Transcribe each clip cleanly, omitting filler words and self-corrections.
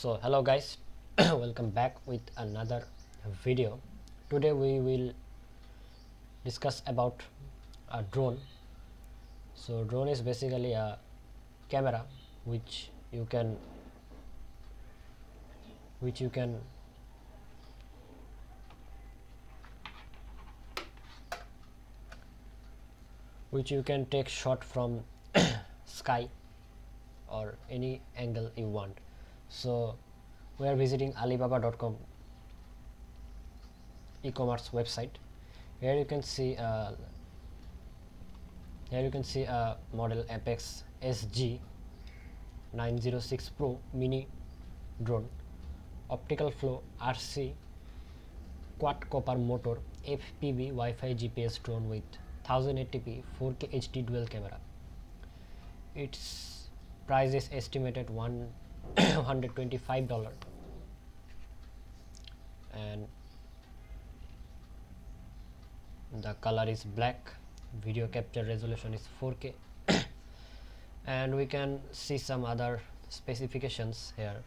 So hello guys, welcome back with another video. Today we will discuss about a drone. So drone is basically a camera which you can which you can take shot from sky or any angle you want. So we are visiting alibaba.com e-commerce website. Here you can see a model Apex SG906 Pro mini drone, optical flow RC quadcopter motor, Fpv Wi-Fi GPS drone with 1080p 4K HD dual camera. Its price is estimated $125 and the color is black. Video capture resolution is 4K and we can see some other specifications here.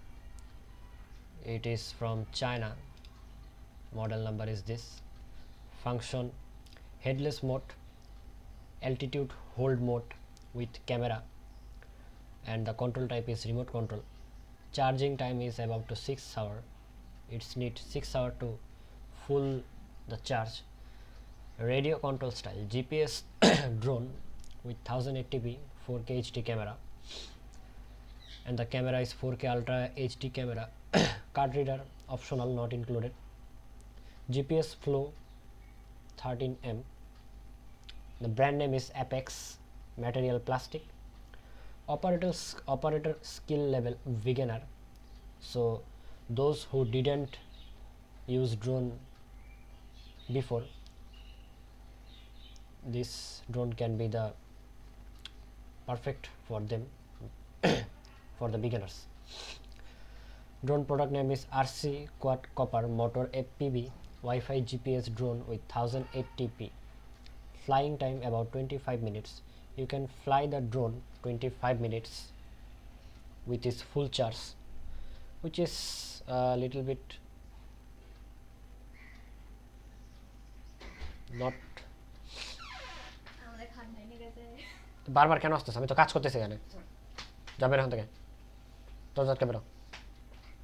It is from China. Model number is this. Function: headless mode, altitude hold mode with camera, and the control type is remote control. Charging time is about to 6 hours. It's need 6 hours to full the charge. Radio control style: GPS drone with 1080p 4K HD camera, and the camera is 4K Ultra HD camera. Card reader optional, not included. GPS flow 13M. The brand name is Apex. Material plastic. Operator skill level beginner. So those who didn't use drone before, this drone can be the perfect for them for the beginners. Drone product name is RC Quadcopter motor Fpv Wi-Fi GPS drone with 1080p. Flying time about 25 minutes. You can fly the drone 25 minutes with its full charge, which is a little bit not. বারবার কেন আসতেছ? আমি তো কাজ করতেছি এখানে। যাবেন এখান থেকে। দরজা আটকে বেরো।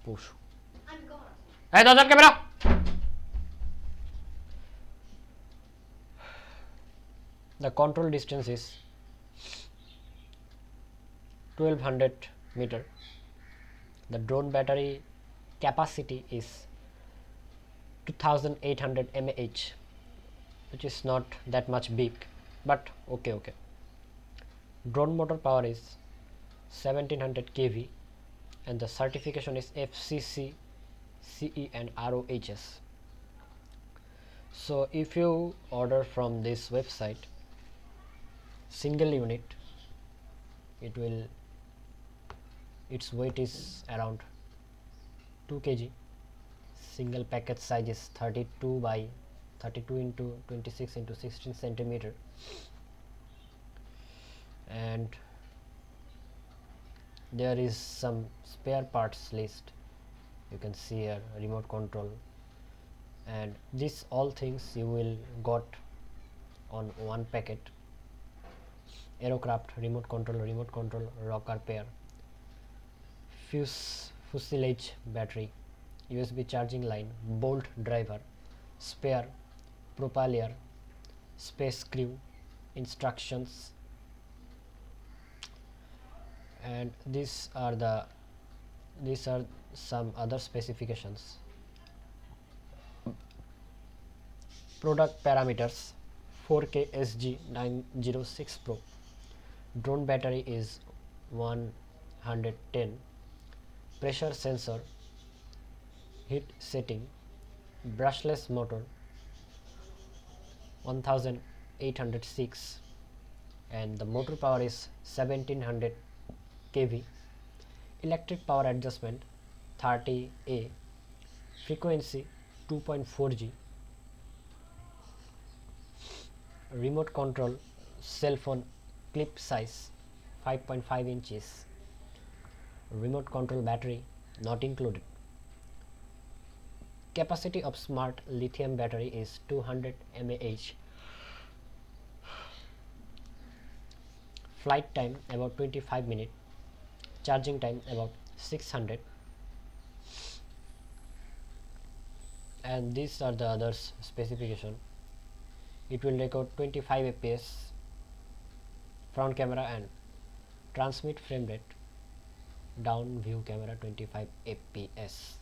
পশু। এই দরজা আটকে বেরো। The control distance is 1200 meter. The drone battery capacity is 2800 mAh, which is not that much big, but okay. Drone motor power is 1700 kV and the certification is FCC, CE and ROHS. So if you order from this website single unit, its weight is around 2 kg. Single package size is 32 by 32 into 26 into 16 centimeter, and there is some spare parts list. You can see here remote control, and this all things you will got on one packet. Aircraft remote control rocker pair, fuselage battery, USB charging line, bolt driver, spare propeller, space crew, instructions, and these are some other specifications. Product parameters: 4K SG906 Pro. Drone battery is 110. Pressure sensor, heat setting, brushless motor 1806, and the motor power is 1700 kV. Electric power adjustment 30A. Frequency 2.4G. Remote control cell phone clip size 5.5 inches. Remote control battery not included. Capacity of smart lithium battery is 200 mAh. Flight time about 25 minutes. Charging time about 600. And these are the others specification. It will record 25 fps front camera and transmit frame rate, down view camera 25 fps.